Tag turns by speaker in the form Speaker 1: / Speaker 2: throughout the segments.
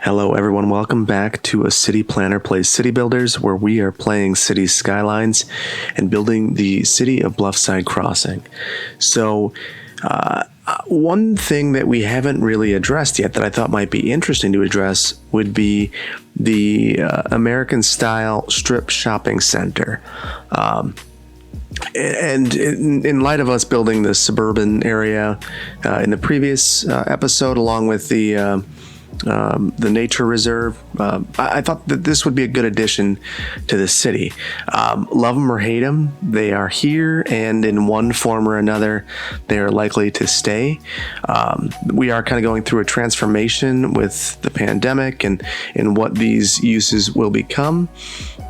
Speaker 1: Hello everyone, welcome back to A City Planner Plays City Builders, where we are playing City Skylines and building the city of Bluffside Crossing. So, one thing that we haven't really addressed yet that I thought might be interesting to address would be the American-style strip shopping center. And in light of us building the suburban area in the previous episode, along with the nature reserve, I thought that this would be a good addition to the city. Love them or hate them, they are here, and in one form or another, they are likely to stay. We are kind of going through a transformation with the pandemic and what these uses will become,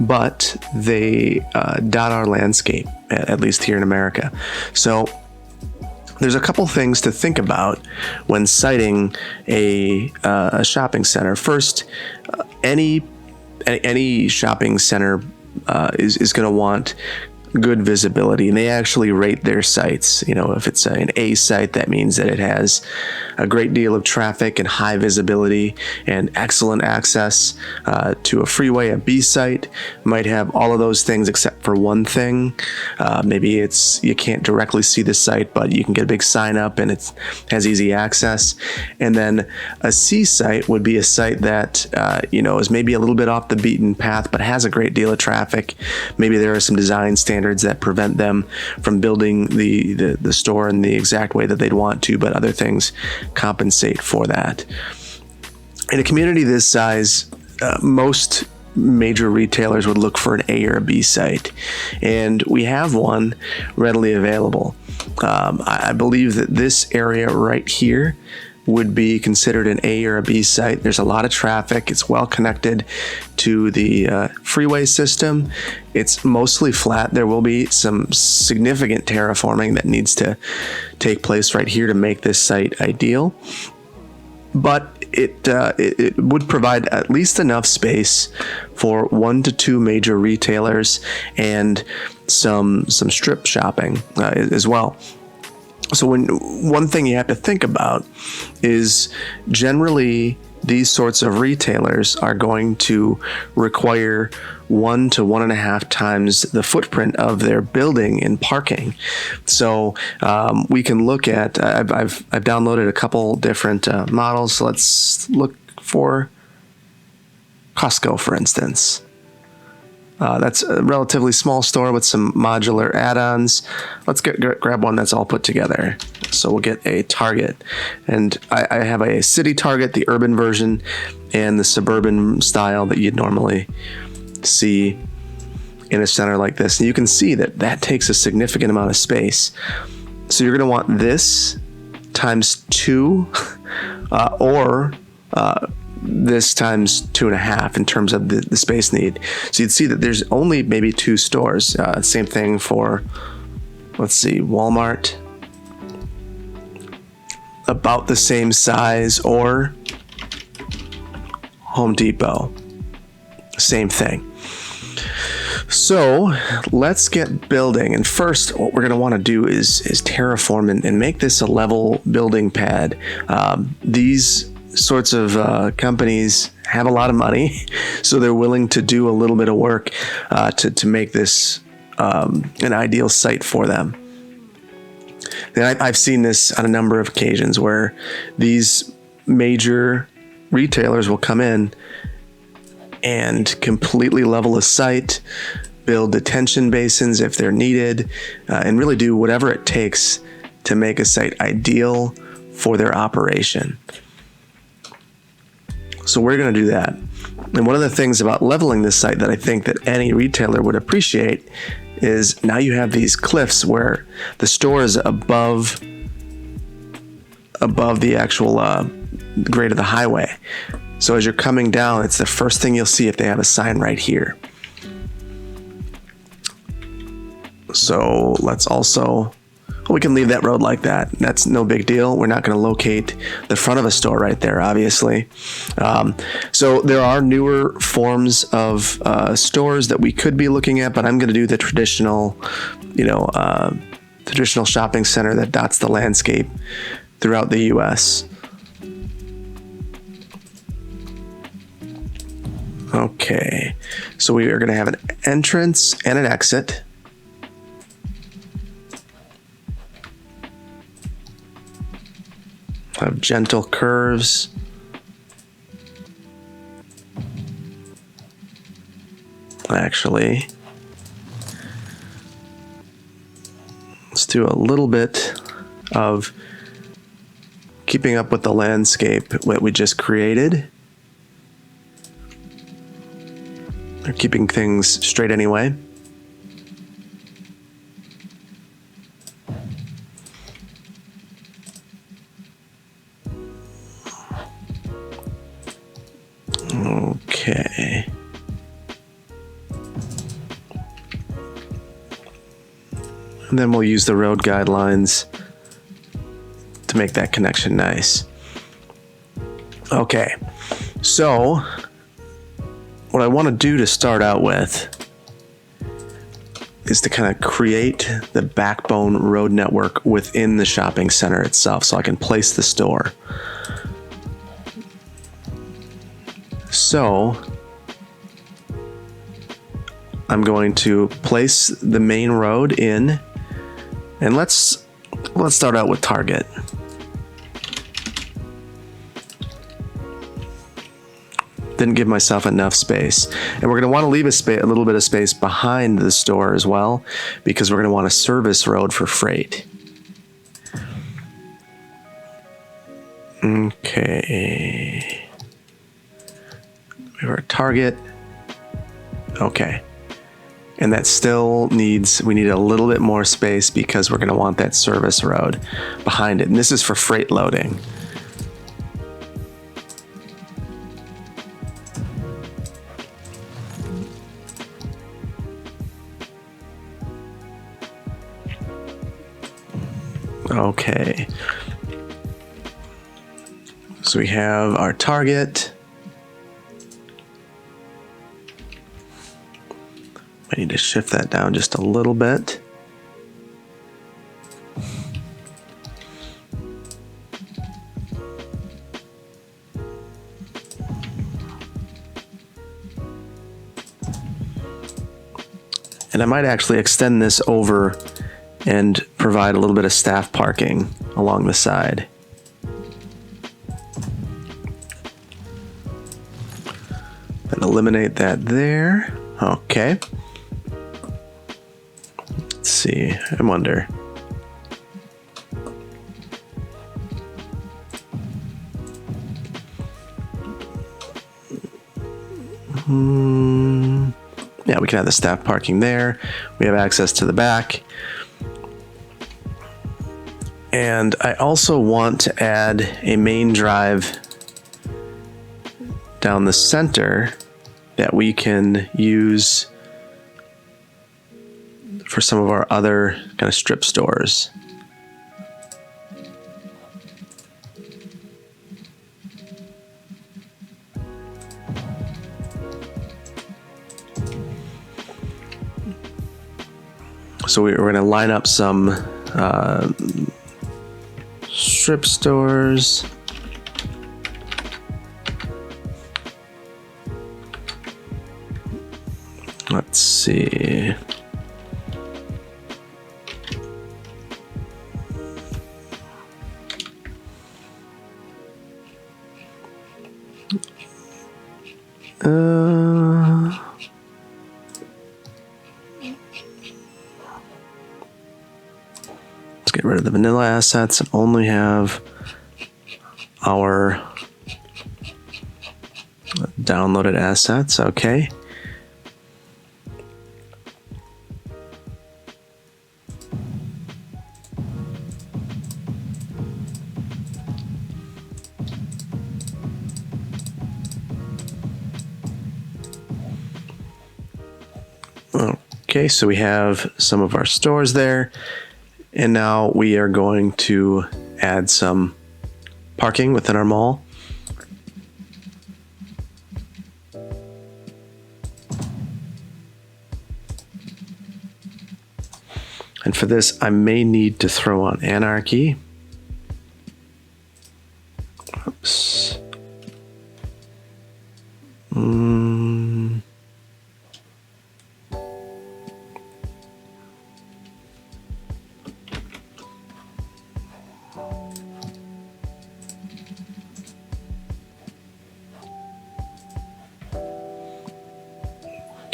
Speaker 1: but they dot our landscape, at least here in America. So there's a couple things to think about when siting a shopping center. First, any shopping center is going to want good visibility, and they actually rate their sites. You know, if it's an A site, that means that it has a great deal of traffic and high visibility and excellent access to a freeway. A B site might have all of those things except for one thing. Maybe it's you can't directly see the site, but you can get a big sign up and it has easy access. And then a C site would be a site that is maybe a little bit off the beaten path, but has a great deal of traffic. Maybe there are some design standards that prevent them from building the store in the exact way that they'd want to, but other things compensate for that. In a community this size, most major retailers would look for an A or a B site, and we have one readily available. I believe that this area right here would be considered an A or a B site. There's a lot of traffic. It's well connected to the freeway system. It's mostly flat. There will be some significant terraforming that needs to take place right here to make this site ideal. But it would provide at least enough space for 1 to 2 major retailers and some strip shopping as well. So one thing you have to think about is generally these sorts of retailers are going to require 1 to 1.5 times the footprint of their building in parking. So we can look at, I've downloaded a couple different models. So let's look for Costco, for instance. That's a relatively small store with some modular add-ons. Let's grab one that's all put together. So we'll get a Target. And I have a city Target, the urban version, and the suburban style that you'd normally see in a center like this. And you can see that takes a significant amount of space. So you're going to want this times 2 or this times 2.5 in terms of the space need. So you'd see that there's only maybe 2 stores. Same thing for, let's see, Walmart, about the same size, or Home Depot, same thing. So let's get building. And first, what we're going to want to do is terraform and make this a level building pad. These sorts of companies have a lot of money, so they're willing to do a little bit of work to make this an ideal site for them. And I've seen this on a number of occasions where these major retailers will come in and completely level a site, build detention basins if they're needed, and really do whatever it takes to make a site ideal for their operation. So we're going to do that. And one of the things about leveling this site that I think that any retailer would appreciate is now you have these cliffs where the store is above the actual grade of the highway. So as you're coming down, it's the first thing you'll see if they have a sign right here. So let's also, we can leave that road like that. That's no big deal. We're not going to locate the front of a store right there, obviously. So there are newer forms of stores that we could be looking at, but I'm going to do the traditional, traditional shopping center that dots the landscape throughout the U.S. Okay, so we are going to have an entrance and an exit. Have gentle curves. Actually, let's do a little bit of keeping up with the landscape that we just created. They're keeping things straight anyway. Okay. And then we'll use the road guidelines to make that connection nice. Okay, so what I want to do to start out with is to kind of create the backbone road network within the shopping center itself so I can place the store. So I'm going to place the main road in, and let's start out with Target. Didn't give myself enough space, and we're going to want to leave a little bit of space behind the store as well, because we're going to want a service road for freight. Okay, we have our Target. Okay, and that still needs, we need a little bit more space because we're going to want that service road behind it, and this is for freight loading. Okay, so we have our Target. I need to shift that down just a little bit. And I might actually extend this over and provide a little bit of staff parking along the side. Then eliminate that there. Okay. Let's see, I wonder. Yeah, we can have the staff parking there. We have access to the back. And I also want to add a main drive down the center that we can use for some of our other kind of strip stores. So we're going to line up some strip stores. Let's see. Let's get rid of the vanilla assets and only have our downloaded assets. Okay. Okay, so we have some of our stores there, and now we are going to add some parking within our mall. And for this, I may need to throw on anarchy. Oops.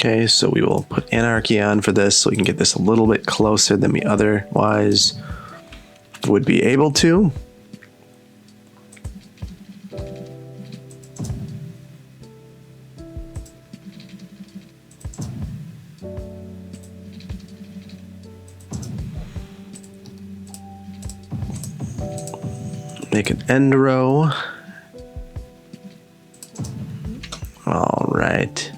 Speaker 1: Okay, so we will put anarchy on for this so we can get this a little bit closer than we otherwise would be able to. Make an end row. All right.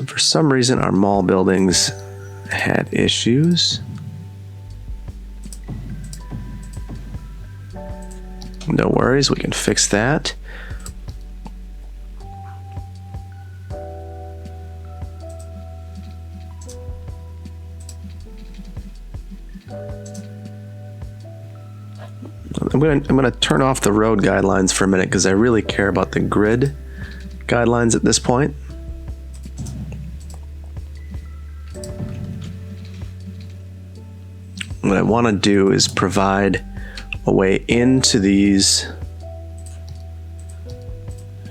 Speaker 1: For some reason, our mall buildings had issues. No worries, we can fix that. I'm gonna turn off the road guidelines for a minute because I really care about the grid guidelines at this point. What I want to do is provide a way into these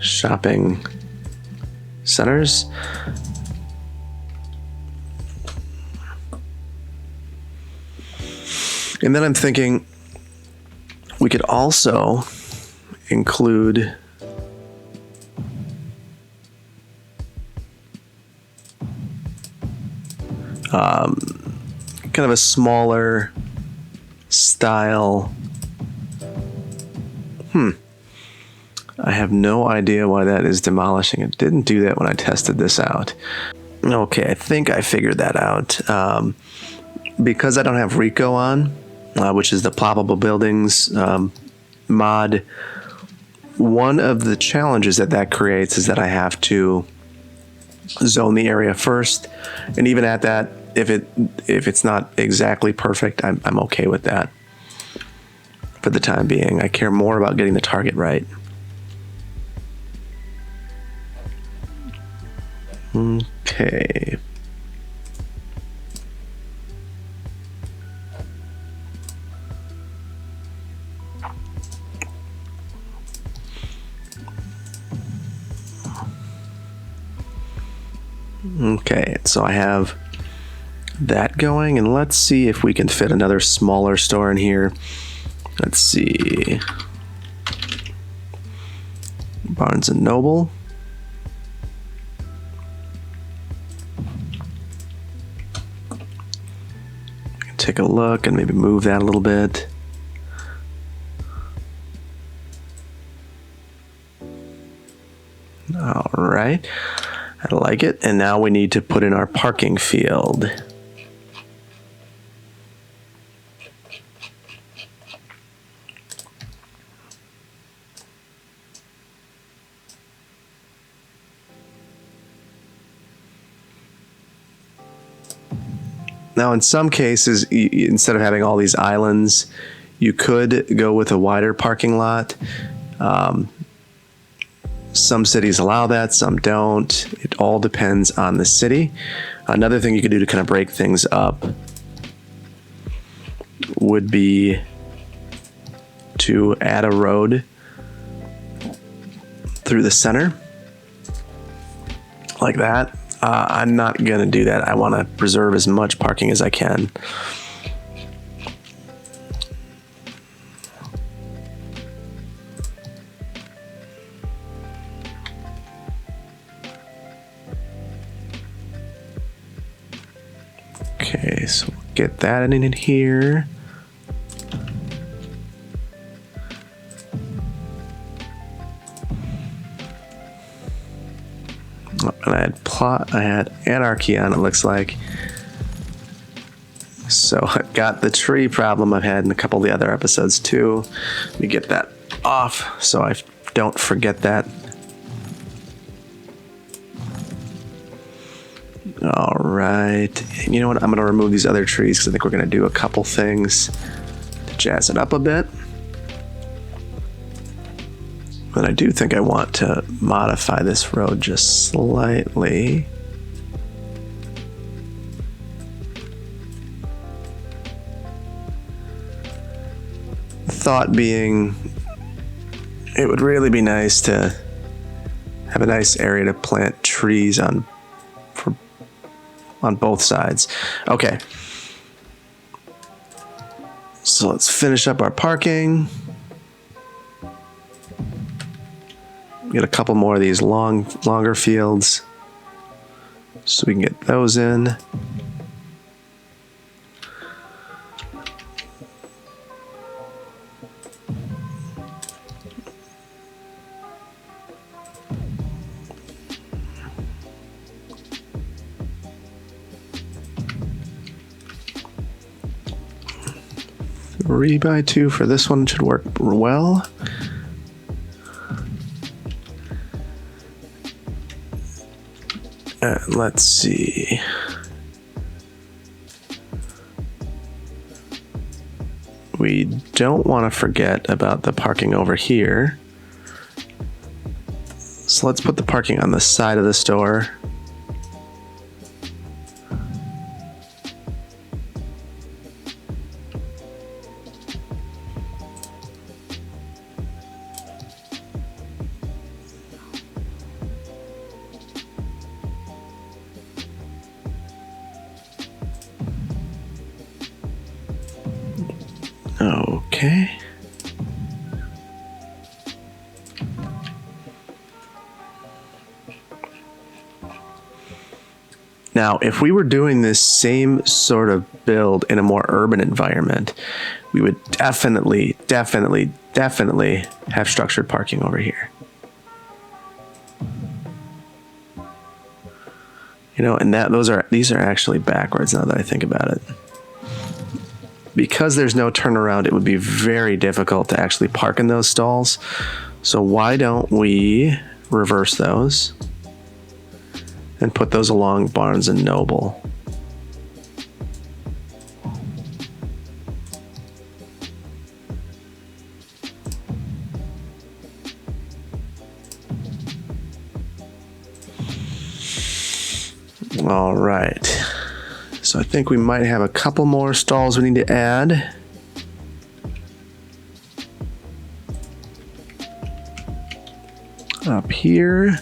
Speaker 1: shopping centers. And then I'm thinking we could also include kind of a smaller style. I have no idea why that is demolishing. It didn't do that when I tested this out. Okay, I think I figured that out. Because I don't have Rico on, which is the ploppable buildings mod, one of the challenges that creates is that I have to zone the area first, and even at that, if it's not exactly perfect, I'm okay with that for the time being. I care more about getting the target right. Okay. Okay, so I have that going, and let's see if we can fit another smaller store in here. Let's see. Barnes and Noble. Take a look and maybe move that a little bit. All right, I like it. And now we need to put in our parking field. Now, in some cases, instead of having all these islands, you could go with a wider parking lot. Some cities allow that, some don't. It all depends on the city. Another thing you could do to kind of break things up would be to add a road through the center, like that. I'm not going to do that. I want to preserve as much parking as I can. Okay, so we'll get that in here. And I had anarchy on, it looks like. So I've got the tree problem I've had in a couple of the other episodes too. Let me get that off so I don't forget that. All right. And you know what? I'm going to remove these other trees because I think we're going to do a couple things to jazz it up a bit. And I do think I want to modify this road just slightly. Thought being, it would really be nice to have a nice area to plant trees on both sides. Okay. So let's finish up our parking. Get a couple more of these longer fields so we can get those in. Three by two for this one should work well. And let's see. We don't want to forget about the parking over here. So let's put the parking on the side of the store. Okay. Now, if we were doing this same sort of build in a more urban environment, we would definitely have structured parking over here. You know, and these are actually backwards now that I think about it. Because there's no turnaround, it would be very difficult to actually park in those stalls. So why don't we reverse those and put those along Barnes and Noble? All right. So I think we might have a couple more stalls we need to add. Up here.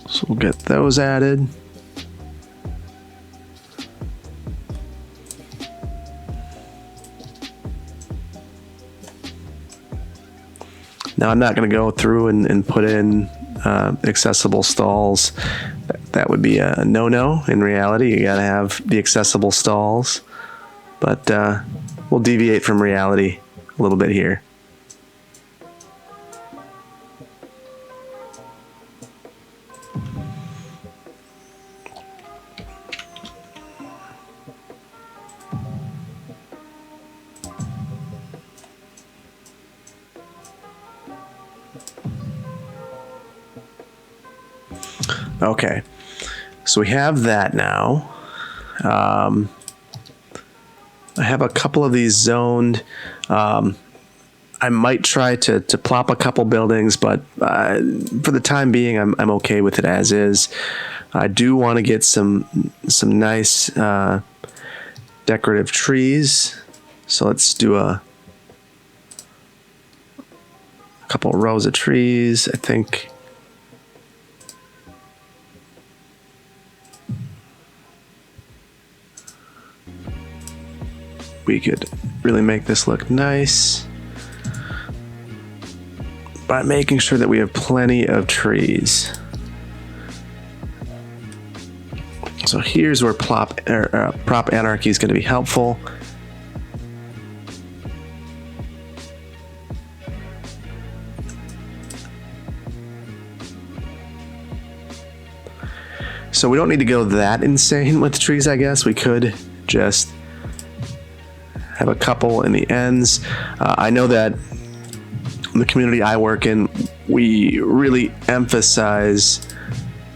Speaker 1: So we'll get those added. Now I'm not going to go through and put in accessible stalls. That would be a no-no in reality. You got to have the accessible stalls. But we'll deviate from reality a little bit here. Okay, so we have that now. I have a couple of these zoned. I might try to plop a couple buildings, but for the time being, I'm okay with it as is. I do want to get some nice decorative trees. So let's do a couple rows of trees. I think. We could really make this look nice by making sure that we have plenty of trees. So here's where prop anarchy is going to be helpful. So we don't need to go that insane with trees, I guess. We could just have a couple in the ends. I know that in the community I work in, we really emphasize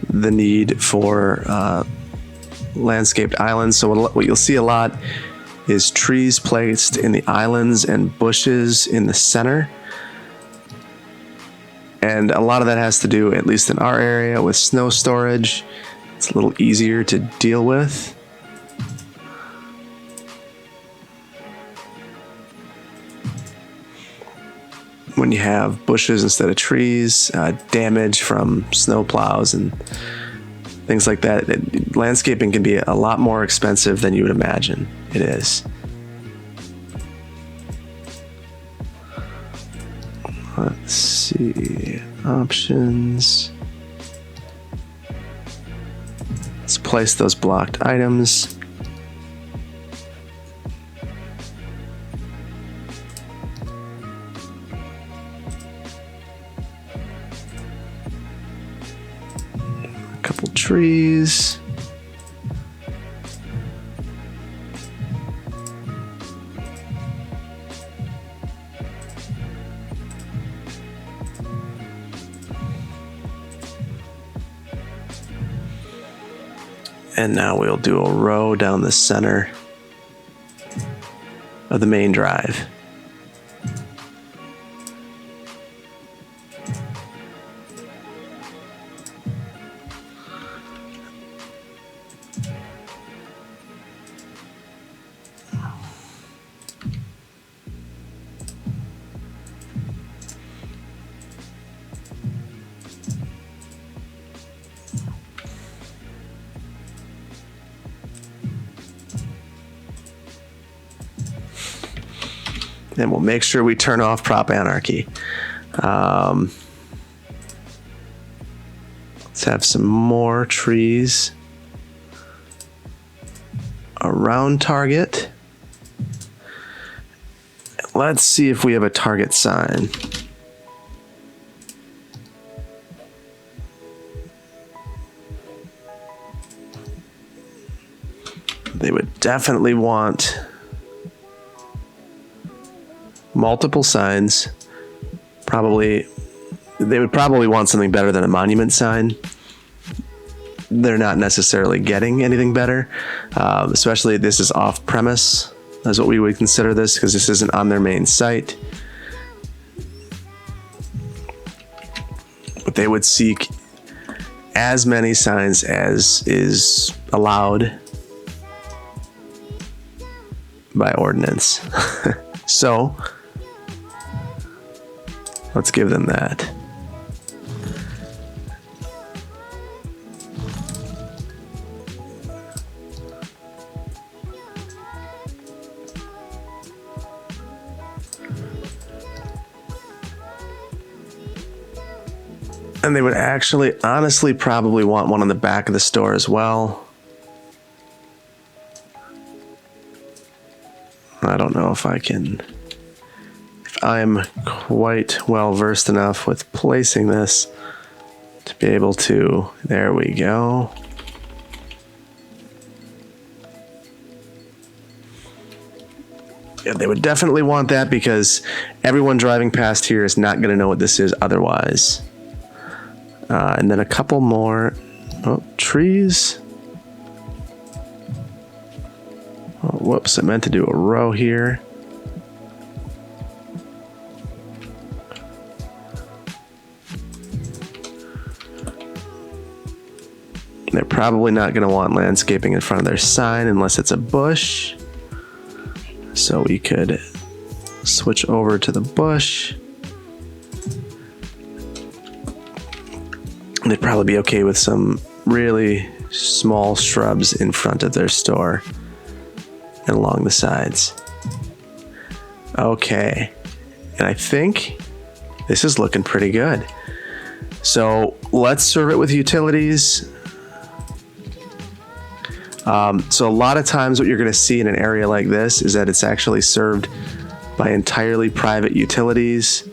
Speaker 1: the need for landscaped islands. So what you'll see a lot is trees placed in the islands and bushes in the center. And a lot of that has to do, at least in our area, with snow storage. It's a little easier to deal with. when you have bushes instead of trees, damage from snow plows and things like that. Landscaping can be a lot more expensive than you would imagine it is. Let's see, options. Let's place those blocked items. A couple trees. And now we'll do a row down the center of the main drive. And we'll make sure we turn off prop anarchy. Let's have some more trees around target. Let's see if we have a target sign. They would definitely want multiple signs. They would probably want something better than a monument sign. They're not necessarily getting anything better, especially this is off premise. That's what we would consider this, because this isn't on their main site. But they would seek as many signs as is allowed by ordinance. So let's give them that. And they would actually, honestly, probably want one on the back of the store as well. I don't know if I'm quite well versed enough with placing this to be able to, there we go. Yeah, they would definitely want that because everyone driving past here is not going to know what this is otherwise. And then a couple more trees. Oh, whoops, I meant to do a row here. They're probably not going to want landscaping in front of their sign unless it's a bush. So we could switch over to the bush. They'd probably be okay with some really small shrubs in front of their store and along the sides. Okay. And I think this is looking pretty good. So let's serve it with utilities. So a lot of times what you're going to see in an area like this is that it's actually served by entirely private utilities.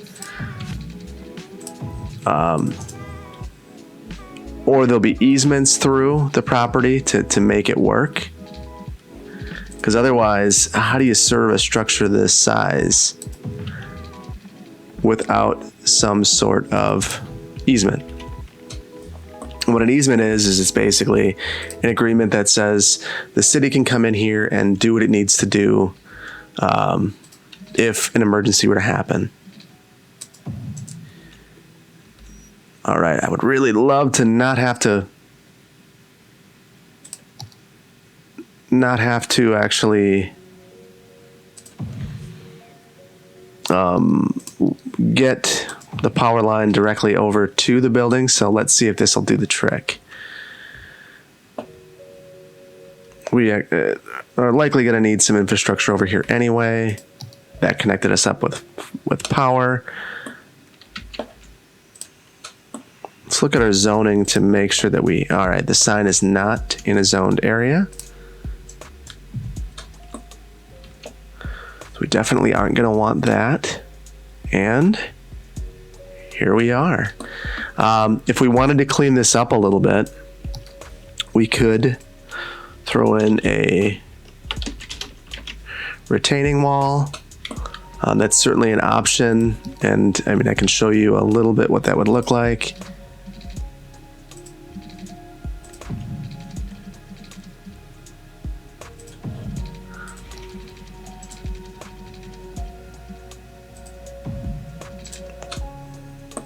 Speaker 1: Or there'll be easements through the property to make it work. Because otherwise, how do you serve a structure this size without some sort of easement? What an easement is it's basically an agreement that says the city can come in here and do what it needs to do if an emergency were to happen. All right, I would really love to not have to actually get the power line directly over to the building. So let's see if this will do the trick. We are likely going to need some infrastructure over here anyway. That connected us up with power. Let's look at our zoning to make sure that all right, the sign is not in a zoned area. So we definitely aren't going to want that. And here we are. If we wanted to clean this up a little bit, we could throw in a retaining wall. That's certainly an option. And I mean, I can show you a little bit what that would look like.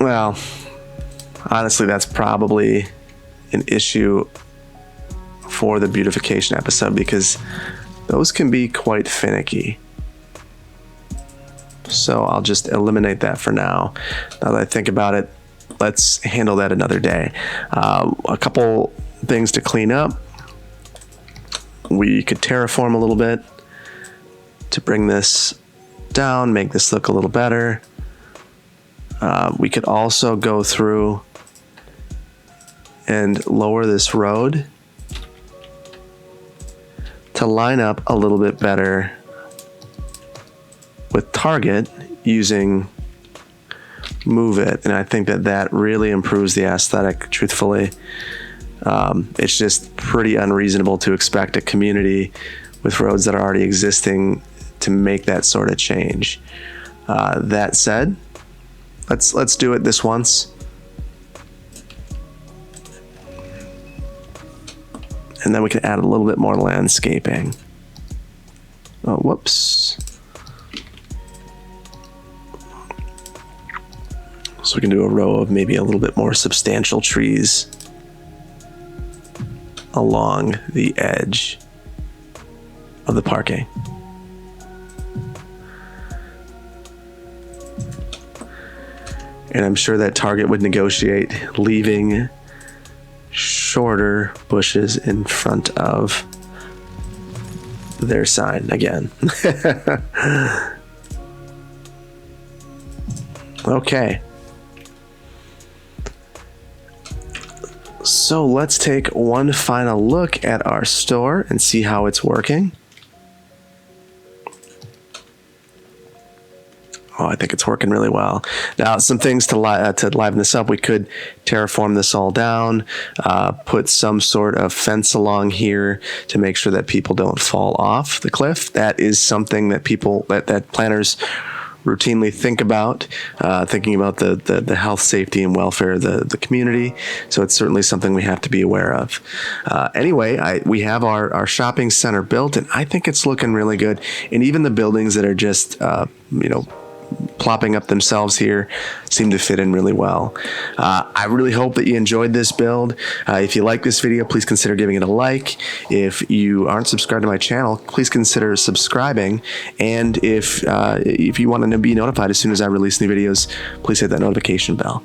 Speaker 1: Well, honestly, that's probably an issue for the beautification episode because those can be quite finicky. So I'll just eliminate that for now. Now that I think about it, let's handle that another day. A couple things to clean up. We could terraform a little bit to bring this down, make this look a little better. We could also go through and lower this road to line up a little bit better with target using move it. And I think that really improves the aesthetic, truthfully. It's just pretty unreasonable to expect a community with roads that are already existing to make that sort of change. That said, let's do it this once. And then we can add a little bit more landscaping. Oh, whoops. So we can do a row of maybe a little bit more substantial trees along the edge of the parking. And I'm sure that Target would negotiate leaving shorter bushes in front of their sign again. Okay. So let's take one final look at our store and see how it's working. Oh, I think it's working really well. Now, some things to liven this up. We could terraform this all down, put some sort of fence along here to make sure that people don't fall off the cliff. That is something that that planners routinely think about, thinking about the health, safety, and welfare of the community. So it's certainly something we have to be aware of. Anyway, we have our shopping center built, and I think it's looking really good. And even the buildings that are just, plopping up themselves here seem to fit in really well. I really hope that you enjoyed this build. If you like this video, please consider giving it a like. If you aren't subscribed to my channel, please consider subscribing. And if you want to be notified as soon as I release new videos, please hit that notification bell.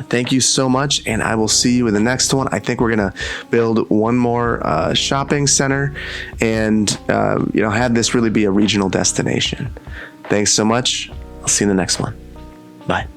Speaker 1: Thank you so much, and I will see you in the next one. I think we're gonna build one more shopping center and have this really be a regional destination. Thanks so much. I'll see you in the next one. Bye.